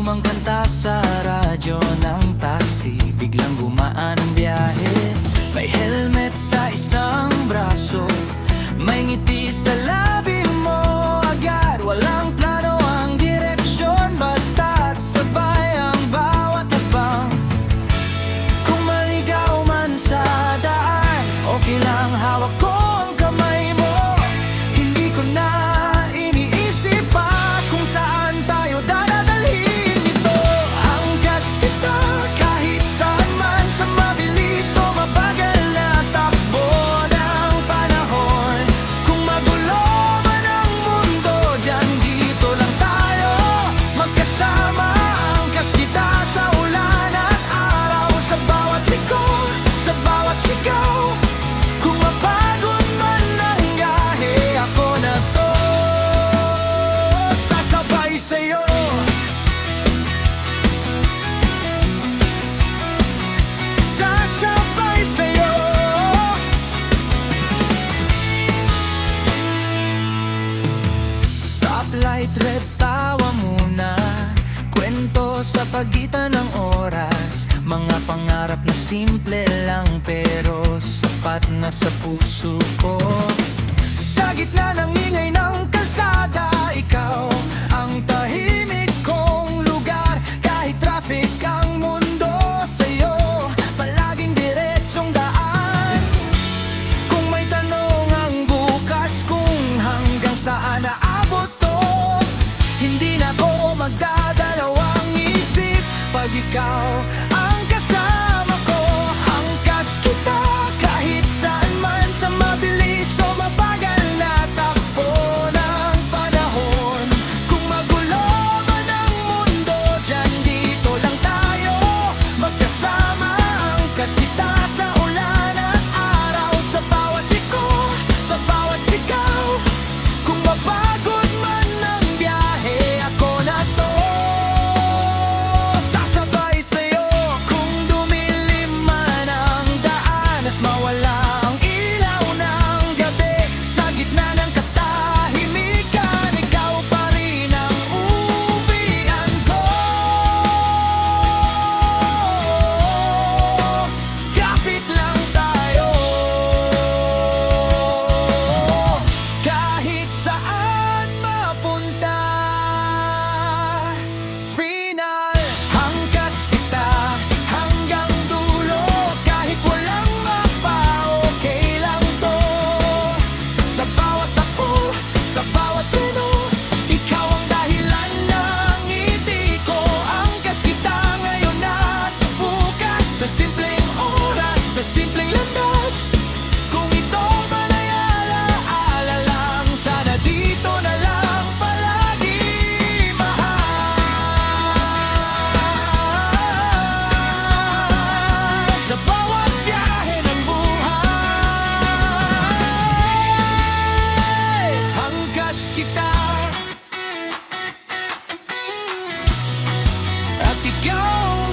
tamang kanta sa radyo ng taxi. Biglang gumaan ang biyahe. May helmet sa isang braso, may ngiti sa labi mo. Agad walang plano ang direksyon, basta't sabay ang bawat habang. Kung maligaw man sa daan, okay lang hawak ko ang kamay mo. Hindi ko na iniisip pa kung saan tayo dadalhin ito. Angkas kita kahit saan man, sa mabilis o mabagal na takbo ng panahon. Kung magulo man ang mundo, dyan dito lang tayo magkasama. Angkas kita sa ulan at araw, sa bawat likod, sa bawat sigaw. Kung mapagod man ang gahe, ako na to, sasabay sa'yo. Sasabay sa'yo. Stoplight, red, tawa muna. Kwento sa pagitan ng oras, mga pangarap na simple lang pero sapat na sa puso ko. Sa gitna ng ingay ng kalsada, ikaw ang tahimik kong lugar. Kahit traffic ang mundo, sa'yo palaging diretsong daan. Kung may tanong ang bukas kung hanggang saan naabot to, hindi na ako magdadalawang isip pag ikaw ang kasama ko. Angkas kita kahit saan man, sa mabilis o mabagal na takbo ng panahon. Kung magulo man ang mundo, dyan dito lang tayo magkasama. Angkas kita sa ulan at araw, sa bawat likod, sa bawat sigaw. Kung mapagod man ang biyahe, ako na to, sasabay sa'yo. Kung dumilim man ang daan at mawala ang ilaw ng gabi, sa gitna ng katahimikan, ikaw pa rin ang uuwian ko. Kapit lang tayo, kahit saan mapunta. Final, angkas kita hanggang dulo. Kahit walang mapa, okay lang to. Sa bawat takbo, sa bawat treno, ikaw ang dahilan ng ngiti ko. Angkas kita ngayon at bukas, sa simpleng oras, sa simpleng landas. Kung ito man ay alaala lang, sana dito na lang palagi, mahal. Sa bawat biyahe ng buhay, angkas kita at ikaw